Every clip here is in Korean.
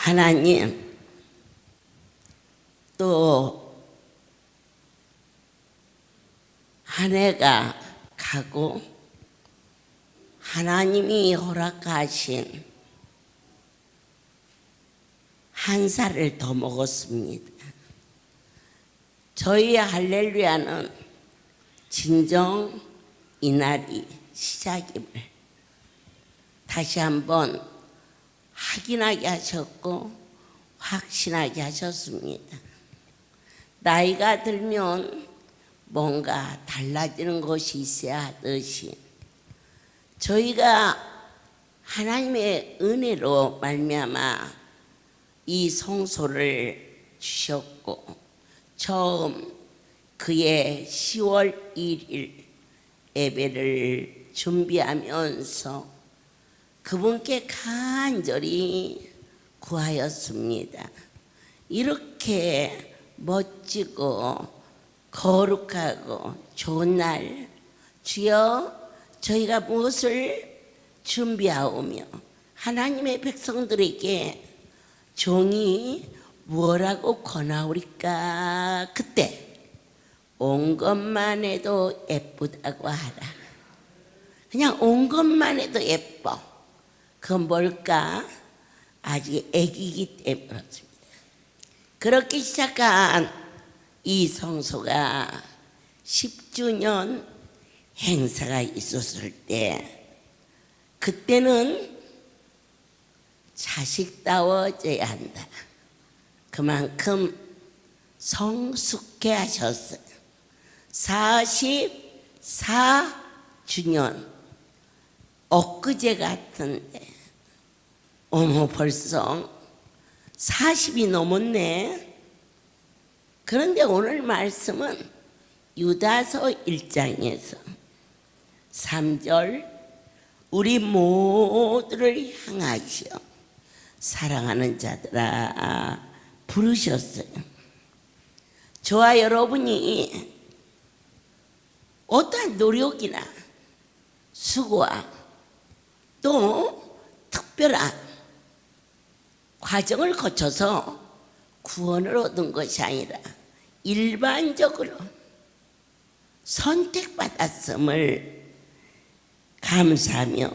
하나님, 또 한 해가 가고 하나님이 허락하신 한 살을 더 먹었습니다. 저희 할렐루야는 진정 이날이 시작임을 다시 한번 확인하게 하셨고 확신하게 하셨습니다. 나이가 들면 뭔가 달라지는 것이 있어야 하듯이 저희가 하나님의 은혜로 말미암아 이 성소를 주셨고 처음 그의 10월 1일 예배를 준비하면서 그분께 간절히 구하였습니다. 이렇게 멋지고 거룩하고 좋은 날 주여 저희가 무엇을 준비하오며 하나님의 백성들에게 종이 무엇라고 권하오리까. 그때 온 것만 해도 예쁘다고 하라. 그냥 온 것만 해도 예뻐. 그건 뭘까? 아직 애기이기 때문에 그렇습니다. 그렇게 시작한 이 성소가 10주년 행사가 있었을 때 그때는 자식다워져야 한다. 그만큼 성숙해 하셨어요. 44주년 엊그제 같은데 어머 벌써 40이 넘었네. 그런데 오늘 말씀은 유다서 1장에서 3절 우리 모두를 향하시어 사랑하는 자들아 부르셨어요. 저와 여러분이 어떠한 노력이나 수고와 또 특별한 과정을 거쳐서 구원을 얻은 것이 아니라 일반적으로 선택받았음을 감사하며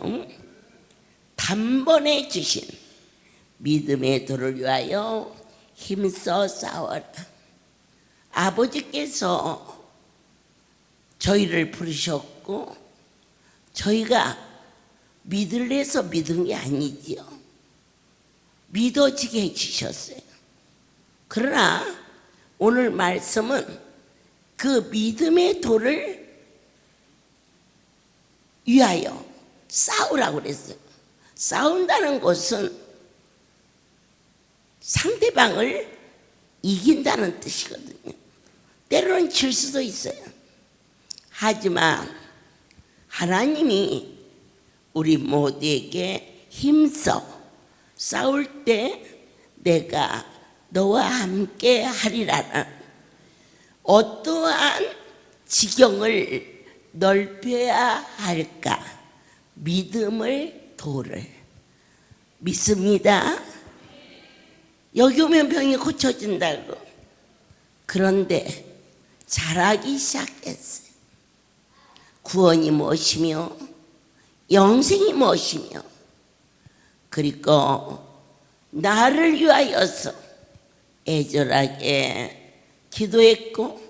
단번에 주신 믿음의 도를 위하여 힘써 싸워라. 아버지께서 저희를 부르셨고 저희가 믿을래서 믿은 게 아니지요. 믿어지게 해주셨어요. 그러나 오늘 말씀은 그 믿음의 도를 위하여 싸우라고 그랬어요. 싸운다는 것은 상대방을 이긴다는 뜻이거든요. 때로는 질 수도 있어요. 하지만 하나님이 우리 모두에게 힘써 싸울 때 내가 너와 함께 하리라는 어떠한 지경을 넓혀야 할까 믿음을 도를 믿습니다. 여기 오면 병이 고쳐진다고. 그런데 잘하기 시작했어요. 구원이 무엇이며 영생이 무엇이며 그리고 나를 위하여서 애절하게 기도했고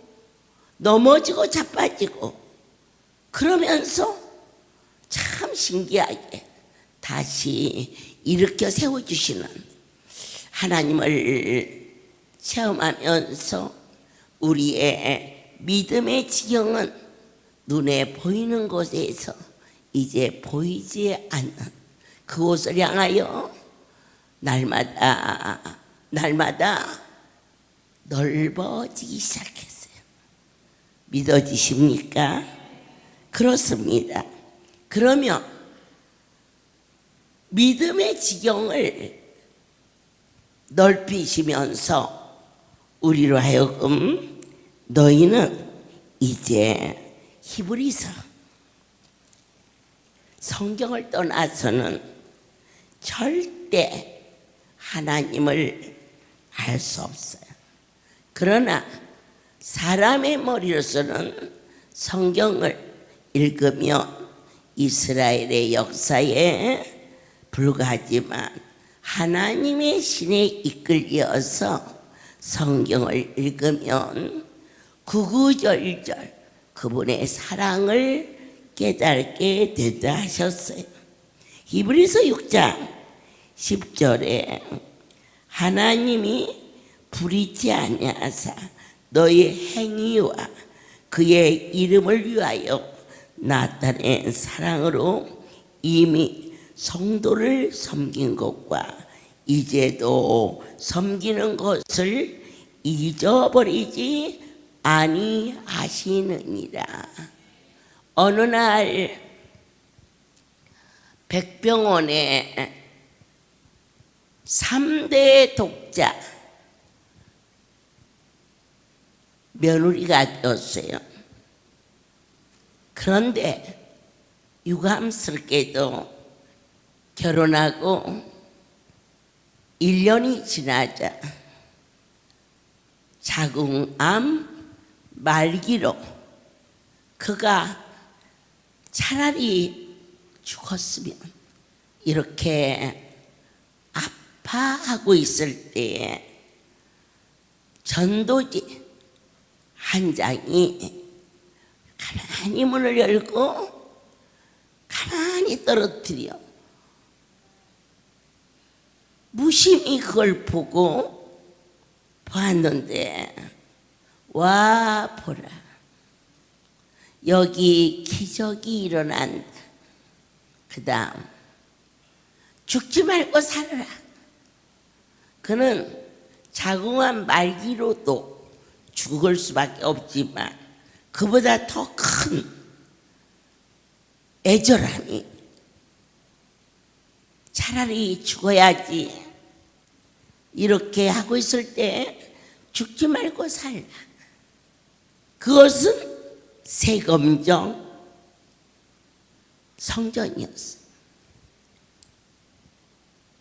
넘어지고 자빠지고 그러면서 참 신기하게 다시 일으켜 세워주시는 하나님을 체험하면서 우리의 믿음의 지경은 눈에 보이는 곳에서 이제 보이지 않는 그곳을 향하여 날마다 넓어지기 시작했어요. 믿어지십니까? 그렇습니다. 그러면 믿음의 지경을 넓히시면서 우리로 하여금 너희는 이제 히브리서 성경을 떠나서는 절대 하나님을 알 수 없어요. 그러나 사람의 머리로서는 성경을 읽으면 이스라엘의 역사에 불과하지만 하나님의 신에 이끌려서 성경을 읽으면 구구절절 그분의 사랑을 깨닫게 된다 하셨어요. 히브리서 6장 10절에 하나님이 불의치 아니하사 너의 행위와 그의 이름을 위하여 나타낸 사랑으로 이미 성도를 섬긴 것과 이제도 섬기는 것을 잊어버리지 아니하시느니라. 어느 날 백병원에 3대 독자 며느리가 되었어요. 그런데 유감스럽게도 결혼하고 1년이 지나자 자궁암 말기로 그가 차라리 죽었으면 이렇게 아파하고 있을 때에 전도지 한 장이 가만히 문을 열고 가만히 떨어뜨려 무심히 그걸 보고 보았는데 와 보라 여기 기적이 일어난다. 그 다음 죽지 말고 살아라. 그는 자궁암 말기로도 죽을 수밖에 없지만 그보다 더 큰 애절함이 차라리 죽어야지 이렇게 하고 있을 때 죽지 말고 살라. 그것은 세검정 성전이었어.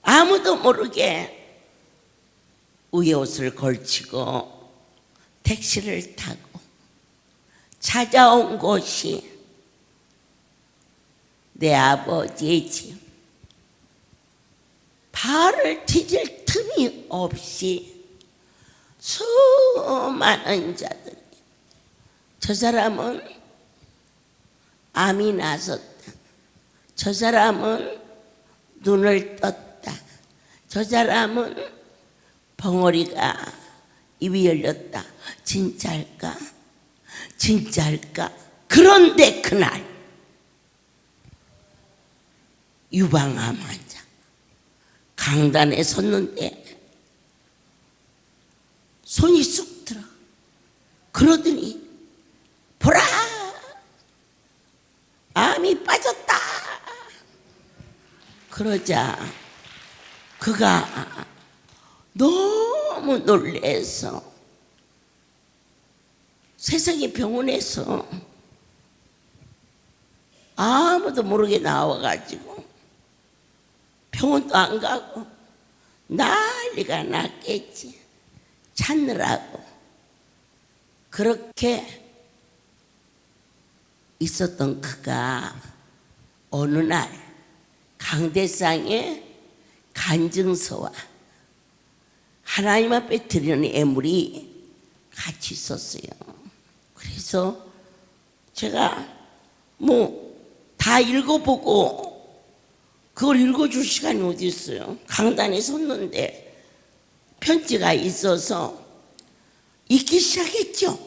아무도 모르게 우여옷을 걸치고 택시를 타고 찾아온 곳이 내 아버지의 집. 발을 디딜 틈이 없이 수많은 자들이 저 사람은 암이 나섰다. 저 사람은 눈을 떴다. 저 사람은 벙어리가 입이 열렸다. 진짜일까? 진짜일까? 그런데 그날 유방암 환자 강단에 섰는데 손이 쑥 들어. 그러더니 보라, 암이 빠졌다. 그러자 그가 너무 놀래서 세상에 병원에서 아무도 모르게 나와가지고 병원도 안 가고 난리가 났겠지. 찾느라고. 그렇게 있었던 그가 어느 날 강대상에 간증서와 하나님 앞에 드리는 예물이 같이 있었어요. 그래서 제가 다 읽어보고 그걸 읽어줄 시간이 어디 있어요. 강단에 섰는데 편지가 있어서 읽기 시작했죠.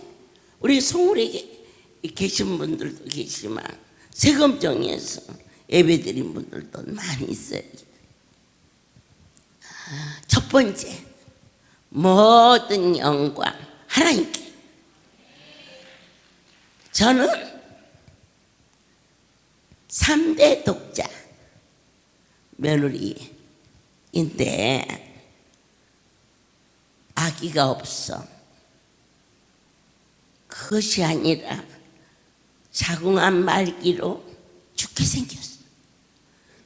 우리 송울에 계신 분들도 계시지만 세금정에서 예배드린 분들도 많이 있어요. 첫 번째, 모든 영광 하나님께. 저는 3대 독자 며느리인데 아기가 없어. 그것이 아니라 자궁암 말기로 죽게 생겼어.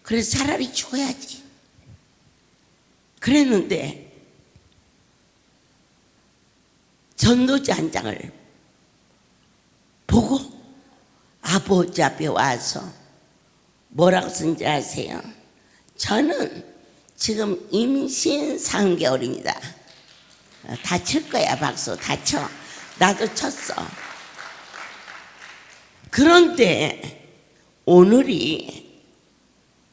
그래서 차라리 죽어야지 그랬는데 전도자 한 장을 보고 아버지 앞에 와서 뭐라고 쓴지 아세요? 저는 지금 임신 3개월입니다. 다 칠 거야. 박수 다 쳐. 나도 쳤어. 그런데 오늘이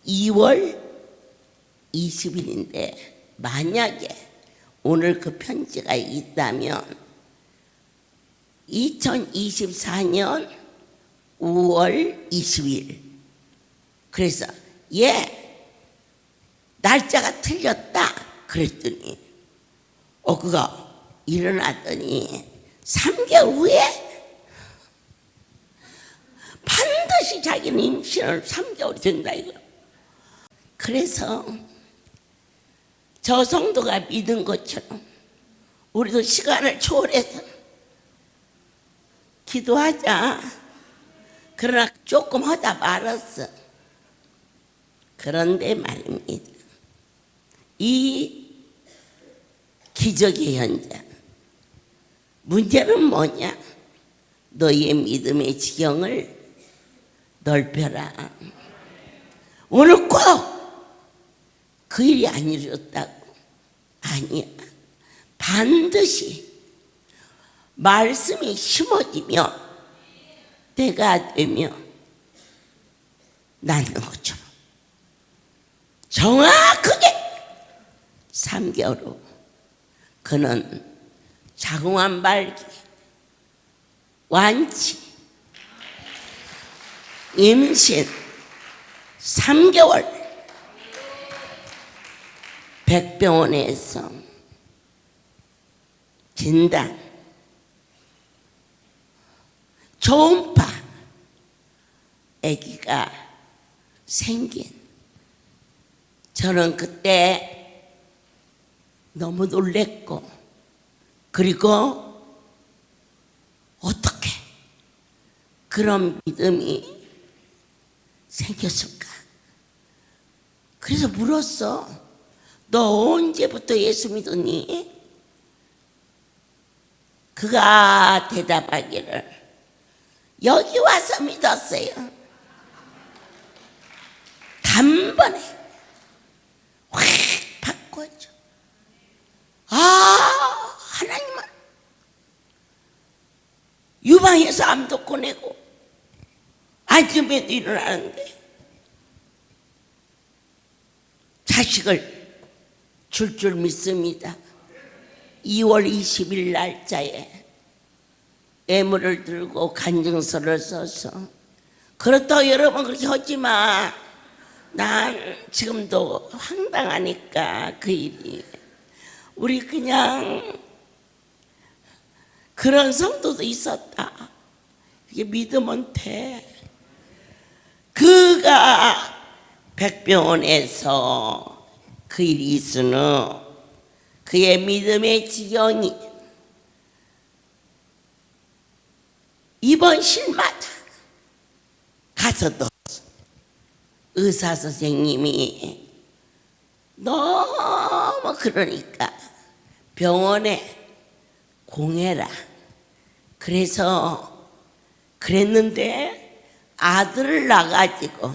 2월 20일인데 만약에 오늘 그 편지가 있다면 2024년 5월 20일. 그래서 날짜가 틀렸다 그랬더니 그가 일어났더니 3개월 후에 반드시 자기는 임신을 3개월이 된다 이거. 그래서 저 성도가 믿은 것처럼 우리도 시간을 초월해서 기도하자. 그러나 조금 하다 말았어. 그런데 말입니다. 이 기적의 현장 문제는 뭐냐? 너희의 믿음의 지경을 넓혀라. 오늘 꼭 그 일이 안 이루어졌다고. 아니야. 반드시 말씀이 심어지며 때가 되며 낳는 것처럼 정확하게 3개월 후 그는 자궁암 말기, 완치, 임신 3개월 백병원에서 진단 초음파 아기가 생긴. 저는 그때 너무 놀랬고, 그리고 어떻게 그런 믿음이 생겼을까? 그래서 물었어. 너 언제부터 예수 믿었니? 그가 대답하기를 여기 와서 믿었어요. 단번에 확 바꿔줘. 하나님은 유방에서 암도 꺼내고 안심에도 일어나는데 자식을 줄 믿습니다. 2월 20일 날짜에 예물을 들고 간증서를 써서, 그렇다고 여러분 그렇게 하지 마. 난 지금도 황당하니까 그 일이. 우리 그냥 그런 성도도 있었다. 이게 믿으면 돼. 그가 백병원에서 그 일이 있으는 그의 믿음의 지경이 입원실마다 가서도 의사 선생님이 너무 그러니까 병원에 공해라. 그래서 그랬는데 아들을 낳아가지고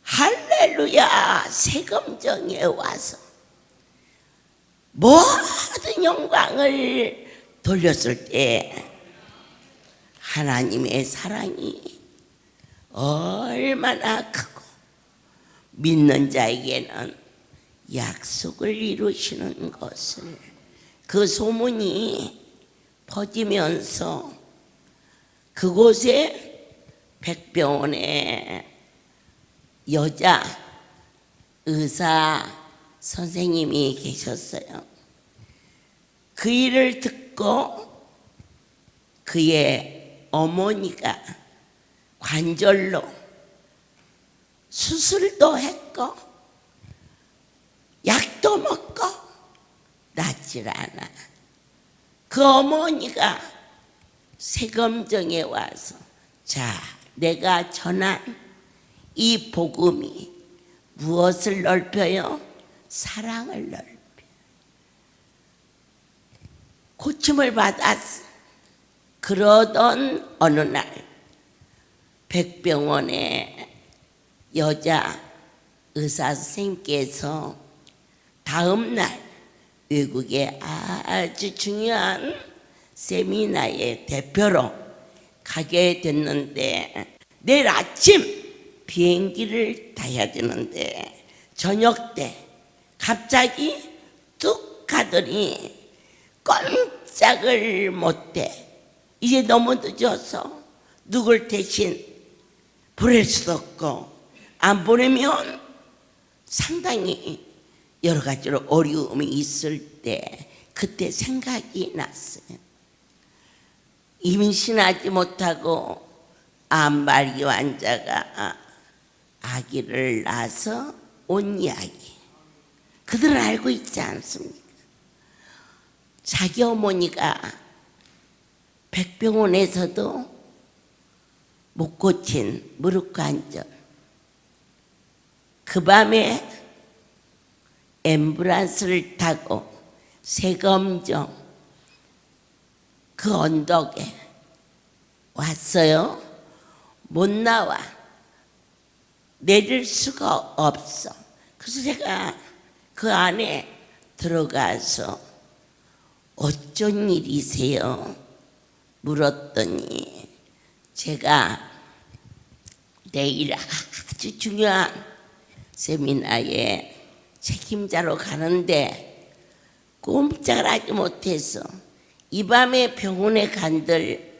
할렐루야 세금정에 와서 모든 영광을 돌렸을 때 하나님의 사랑이 얼마나 크고 믿는 자에게는 약속을 이루시는 것을 그 소문이 퍼지면서 그곳에 백병원에 여자 의사 선생님이 계셨어요. 그 일을 듣고 그의 어머니가 관절로 수술도 했고 약도 먹고 낫질 않아. 그 어머니가 세검정에 와서 자, 내가 전한 이 복음이 무엇을 넓혀요? 사랑을 넓혀. 고침을 받았어. 그러던 어느 날 백병원의 여자 의사 선생님께서 다음 날 외국에 아주 중요한 세미나의 대표로 가게 됐는데 내일 아침 비행기를 타야 되는데 저녁 때 갑자기 뚝 가더니 꼼짝을 못해. 이제 너무 늦어서 누굴 대신 보낼 수도 없고 안 보내면 상당히 여러 가지로 어려움이 있을 때 그때 생각이 났어요. 임신하지 못하고 암발기 환자가 아기를 낳아서 온 이야기. 그들은 알고 있지 않습니까? 자기 어머니가 백병원에서도 못 고친 무릎 관절. 그 밤에 앰뷸런스를 타고 세검정 그 언덕에 왔어요. 못 나와. 내릴 수가 없어. 그래서 제가 그 안에 들어가서 어쩐 일이세요? 물었더니 제가 내일 아주 중요한 세미나에 책임자로 가는데 꼼짝을 하지 못해서 이 밤에 병원에 간들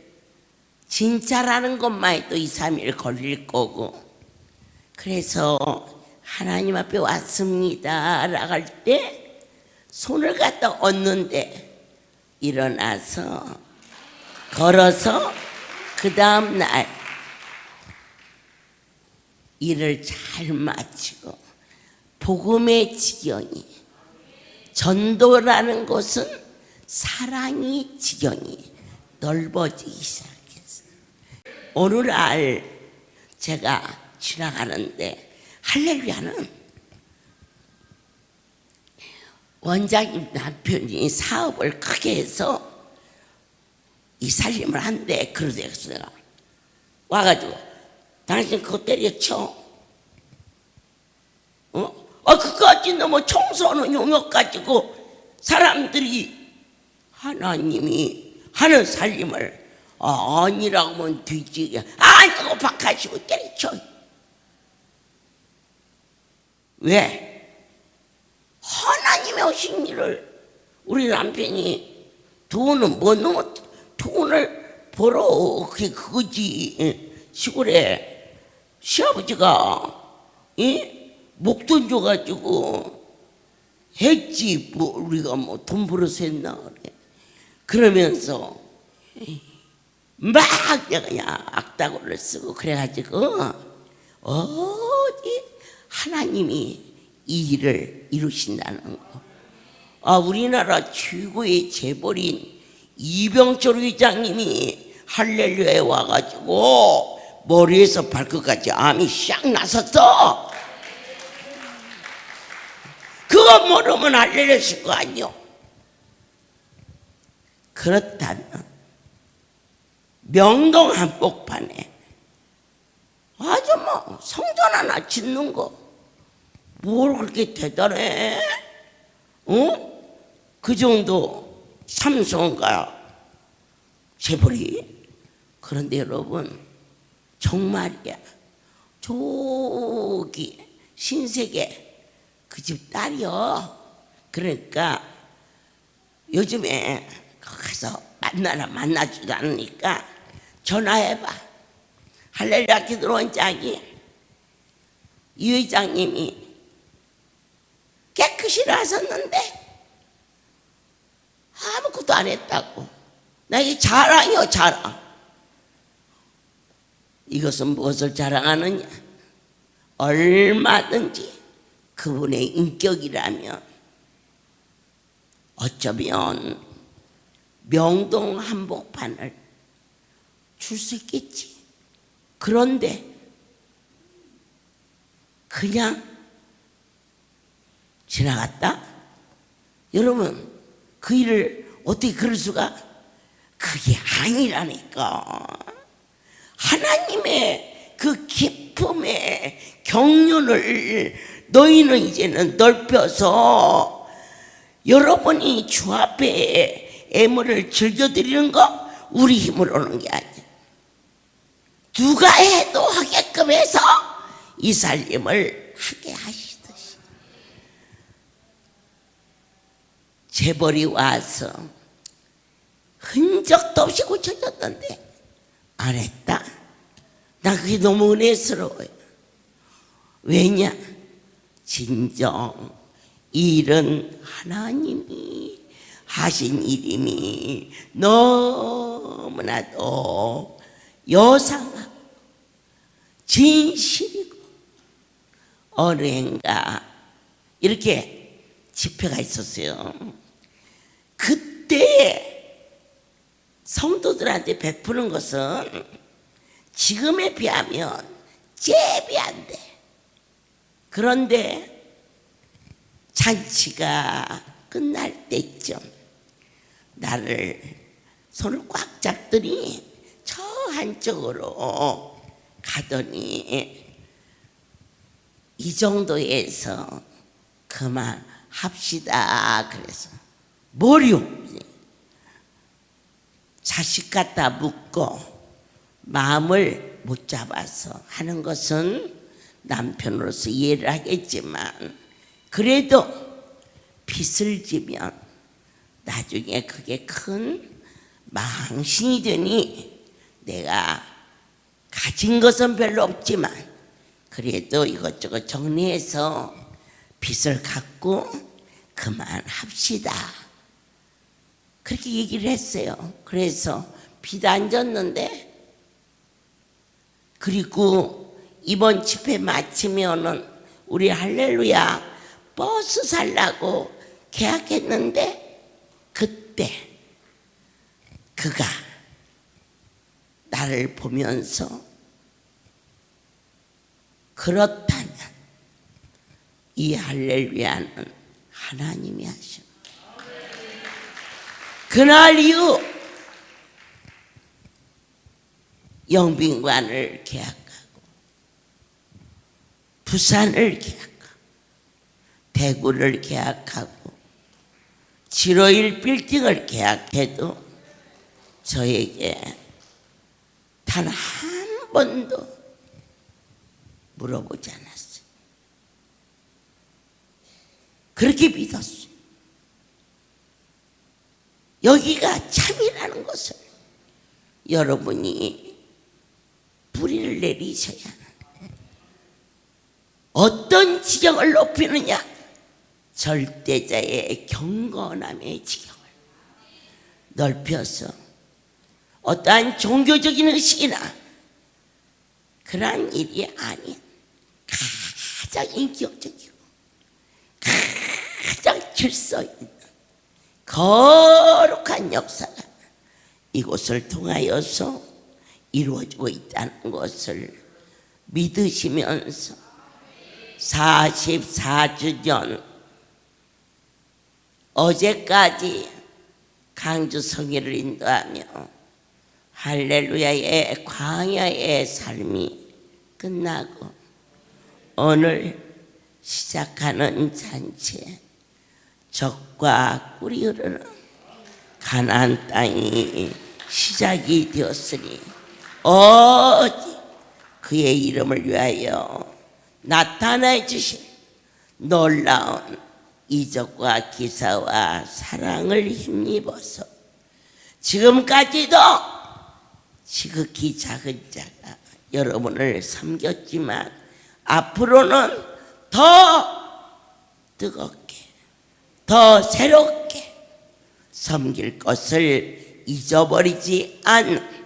진짜라는 것만 해도 2, 3일 걸릴 거고 그래서 하나님 앞에 왔습니다 라고 할 때 손을 갖다 얹는데 일어나서 걸어서 그 다음 날 일을 잘 마치고 복음의 지경이 전도라는 것은 사랑이 지경이 넓어지기 시작했어요. 어느 날 제가 지나가는데 할렐루야는 원장님 남편이 사업을 크게 해서 이 살림을 한대. 그러대서 내가 와가지고 당신 그거 때려쳐. 그거까지 너무 청소하는 용역 가지고 사람들이 하나님이 하는 살림을 아니라고 하면 뒤지게 아니고 박하시고 때려쳐. 왜? 하나님의 오신 일을 우리 남편이 돈은 뭐 너무 돈을 벌어 그게 그거지. 시골에 시아버지가 목돈 줘가지고 했지 뭐 우리가 뭐 돈 벌어서 했나 그래. 그러면서 막 내가 그냥 악다구를 쓰고 그래가지고 어디 하나님이 이 일을 이루신다는 거. 우리나라 최고의 재벌인 이병철 회장님이 할렐루야에 와가지고 머리에서 발끝까지 암이 샥 나섰어. 그거 모르면 할렐루야실 거 아니요. 그렇다면 명동 한복판에 아주 뭐 성전 하나 짓는 거 뭘 그렇게 대단해? 그 정도 삼성가 재벌이. 그런데 여러분 정말이야. 저기 신세계 그 집 딸이요. 그러니까 요즘에 가서 만나지도 않으니까 전화해봐. 할렐루야 교회 들어온 짝이 이 회장님이 깨끗이 나섰는데 아무것도 안 했다고. 나 이게 자랑이요, 자랑. 이것은 무엇을 자랑하느냐? 얼마든지 그분의 인격이라면 어쩌면 명동 한복판을 줄 수 있겠지. 그런데 그냥 지나갔다? 여러분 그 일을 어떻게 그럴 수가? 그게 아니라니까. 하나님의 그 기쁨의 경륜을 너희는 이제는 넓혀서 여러분이 주 앞에 애물을 즐겨드리는 거 우리 힘으로 오는 게 아니야. 누가 해도 하게끔 해서 이 살림을 하게 하시듯이 재벌이 와서 흔적도 없이 고쳐졌던데 안 했다? 나 그게 너무 은혜스러워요. 왜냐? 진정 이 일은 하나님이 하신 일임이 너무나도 여상하고 진실이고 언행가 이렇게 집회가 있었어요. 그때 성도들한테 베푸는 것은 지금에 비하면 잽이 안 돼. 그런데 잔치가 끝날 때쯤 나를 손을 꽉 잡더니 저 한쪽으로 가더니 이 정도에서 그만합시다. 그래서 뭐요? 자식 갖다 묻고 마음을 못 잡아서 하는 것은 남편으로서 이해를 하겠지만 그래도 빚을 지면 나중에 그게 큰 망신이 되니 내가 가진 것은 별로 없지만 그래도 이것저것 정리해서 빚을 갚고 그만합시다. 그렇게 얘기를 했어요. 그래서 빚 안 졌는데 그리고 이번 집회 마치면은 우리 할렐루야 버스 살라고 계약했는데 그때 그가 나를 보면서 그렇다면 이 할렐루야는 하나님이 하신 그날 이후 영빈관을 계약하고 부산을 계약하고 대구를 계약하고 751 빌딩을 계약해도 저에게 단 한 번도 물어보지 않았어요. 그렇게 믿었어요. 여기가 참이라는 것을 여러분이 뿌리를 내리셔야 합니다. 어떤 지경을 높이느냐? 절대자의 경건함의 지경을 넓혀서 어떠한 종교적인 의식이나 그러한 일이 아닌 가장 인격적이고 가장 질서 있는 거룩한 역사가 이곳을 통하여서 이루어지고 있다는 것을 믿으시면서 44주년 어제까지 강주 성회를 인도하며 할렐루야의 광야의 삶이 끝나고 오늘 시작하는 잔치 젖과 꿀이 흐르는 가나안 땅이 시작이 되었으니 오직 그의 이름을 위하여 나타내 주신 놀라운 이적과 기사와 사랑을 힘입어서 지금까지도 지극히 작은 자가 여러분을 섬겼지만 앞으로는 더 뜨겁게 더 새롭게 섬길 것을 잊어버리지 않는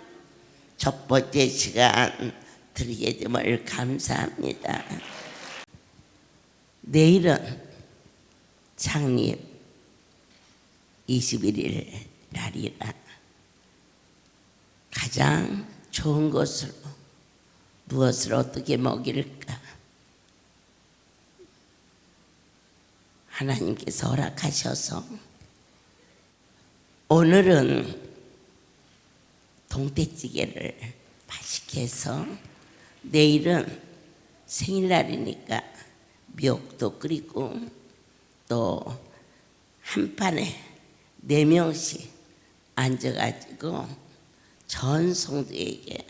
첫 번째 시간 드리게 됨을 감사합니다. 내일은 창립 21일 날이라 가장 좋은 것으로 무엇을 어떻게 먹일까 하나님께서 허락하셔서 오늘은 동태찌개를 맛있게 해서 내일은 생일날이니까 미역도 끓이고 또 한 판에 4명씩 앉아가지고 전 성도에게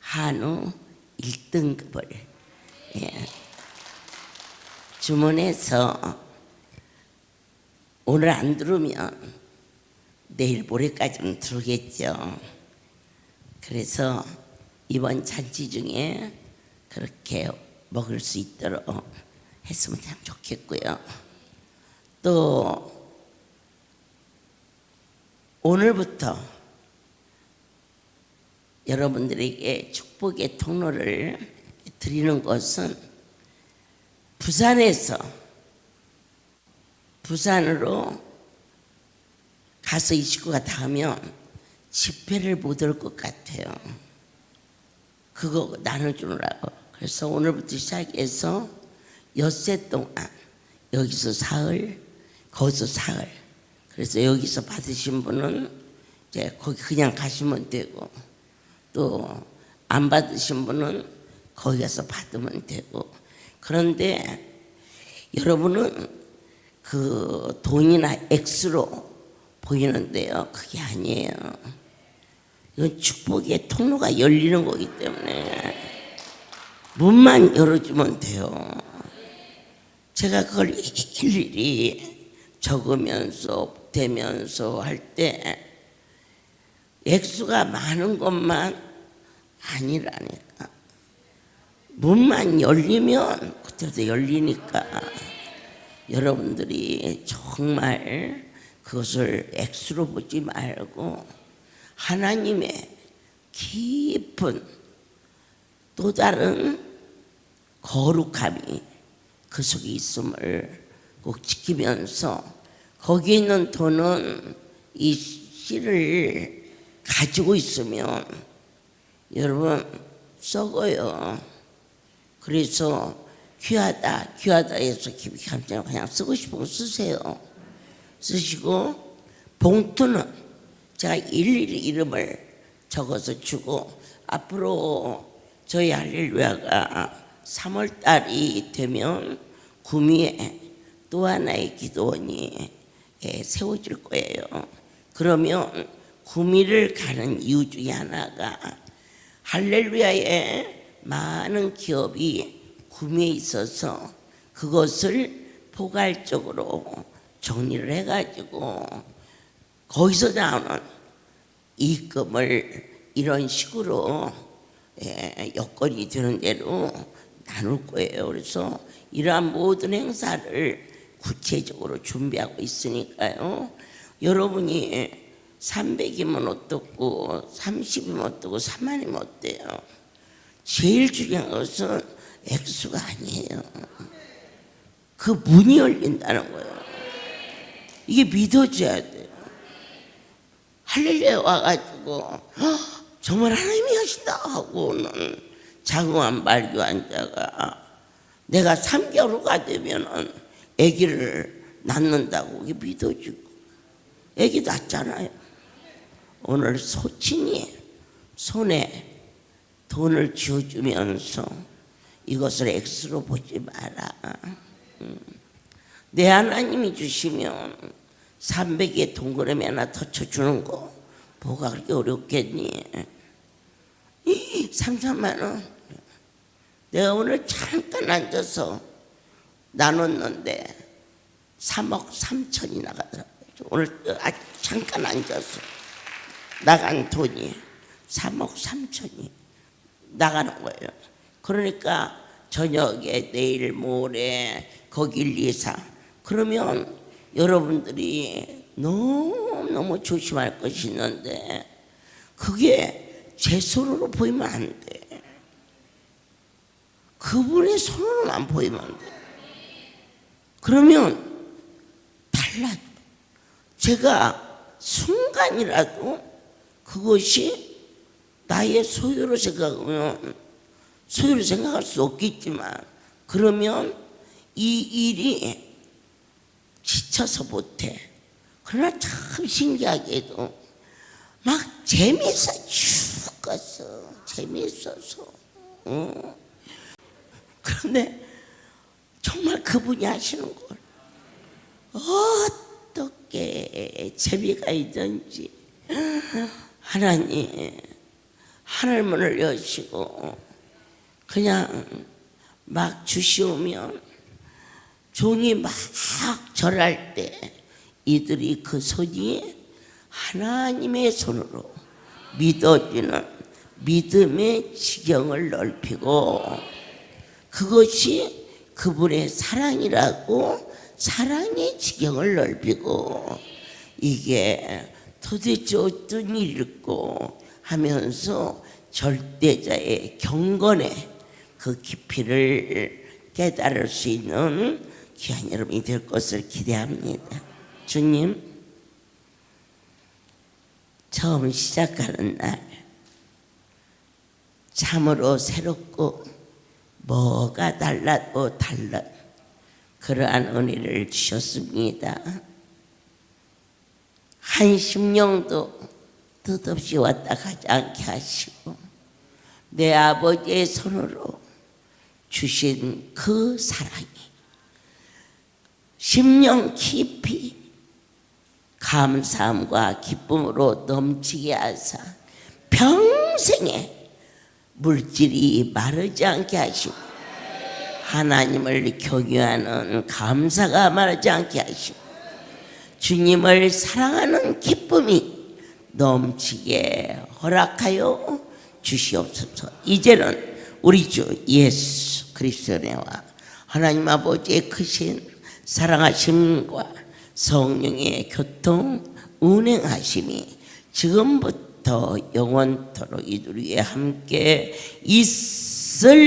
한우 1등급을 주문해서 오늘 안 들으면 내일 모레까지는 들으겠죠. 그래서 이번 잔치 중에 그렇게 먹을 수 있도록 했으면 참 좋겠고요. 또 오늘부터 여러분들에게 축복의 통로를 드리는 것은 부산으로 가서 이 식구가 닿으면 집회를 못 올 것 같아요. 그거 나눠주느라고. 그래서 오늘부터 시작해서 엿새 동안 여기서 사흘, 거기서 사흘. 그래서 여기서 받으신 분은 이제 거기 그냥 가시면 되고 또 안 받으신 분은 거기 가서 받으면 되고. 그런데 여러분은 그 돈이나 액수로 보이는데요, 그게 아니에요. 이건 축복의 통로가 열리는 거기 때문에 문만 열어주면 돼요. 제가 그걸 일일이 적으면서 대면서 할 때 액수가 많은 것만 아니라니까. 문만 열리면 그때부터 열리니까 여러분들이 정말 그것을 액수로 보지 말고 하나님의 깊은 또 다른 거룩함이 그 속에 있음을 꼭 지키면서 거기에 있는 돈은 이 씨를 가지고 있으면 여러분 썩어요. 그래서 귀하다 해서 깊이 감정 그냥 쓰고 싶으면 쓰세요. 쓰시고 봉투는 제가 일일이 이름을 적어서 주고 앞으로 저희 할렐루야가 3월 달이 되면 구미에 또 하나의 기도원이 세워질 거예요. 그러면 구미를 가는 이유 중에 하나가 할렐루야에 많은 기업이 구미에 있어서 그것을 포괄적으로 정리를 해가지고 거기서 나오는 이익금을 이런 식으로 여건이 되는 대로 나눌 거예요. 그래서 이러한 모든 행사를 구체적으로 준비하고 있으니까요. 여러분이 300이면 어떻고 30이면 어떻고 3만이면 어때요? 제일 중요한 것은 액수가 아니에요. 그 문이 열린다는 거예요. 이게 믿어져야 돼요. 할렐루야 와가지고 정말 하나님이 하신다 하고는 장엄한 말교한 자가 내가 3개월 후가 되면은 아기를 낳는다고 이게 믿어지고 아기 낳잖아요. 오늘 소친이 손에 돈을 쥐어주면서 이것을 액수로 보지 마라. 내 하나님이 주시면 300에 동그라미 하나 터쳐주는 거 뭐가 그렇게 어렵겠니? 3, 4만 원 내가 오늘 잠깐 앉아서 나눴는데 3억 3천이 나가더라고요. 오늘 잠깐 앉아서 나간 돈이 3억 3천이 나가는 거예요. 그러니까 저녁에 내일 모레 거기 1, 2, 3 그러면 여러분들이 너무 조심할 것이 있는데 그게 제 손으로 보이면 안 돼. 그분의 손으로만 보이면 안 돼. 그러면 달라져. 제가 순간이라도 그것이 나의 소유로 생각하면 소유로 생각할 수 없겠지만 그러면 이 일이 지쳐서 못해. 그러나 참 신기하게도 막 재미있어 죽었어. 재미있어서. 그런데 정말 그분이 하시는 걸 어떻게 재미가 있든지 하나님 하늘문을 여시고 그냥 막 주시오면 종이 막 절할 때 이들이 그 손이 하나님의 손으로 믿어지는 믿음의 지경을 넓히고 그것이 그분의 사랑이라고 사랑의 지경을 넓히고 이게 도대체 어떤 일일까 하면서 절대자의 경건의 그 깊이를 깨달을 수 있는 귀한 여러분이 될 것을 기대합니다. 주님, 처음 시작하는 날 참으로 새롭고 뭐가 달라도 달라 그러한 은혜를 주셨습니다. 한 심령도 뜻없이 왔다 가지 않게 하시고 내 아버지의 손으로 주신 그 사랑이 심령 깊이 감사함과 기쁨으로 넘치게 하사 평생에 물질이 마르지 않게 하시고 하나님을 경외하는 감사가 마르지 않게 하시고 주님을 사랑하는 기쁨이 넘치게 허락하여 주시옵소서. 이제는 우리 주 예수 그리스도의 은혜와 하나님 아버지의 크신 사랑하심과 성령의 교통 운행하심이 지금부터 영원토록 이들 위에 함께 있을지어다.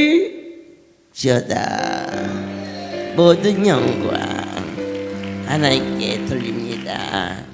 모든 영광 하나님께 돌립니다.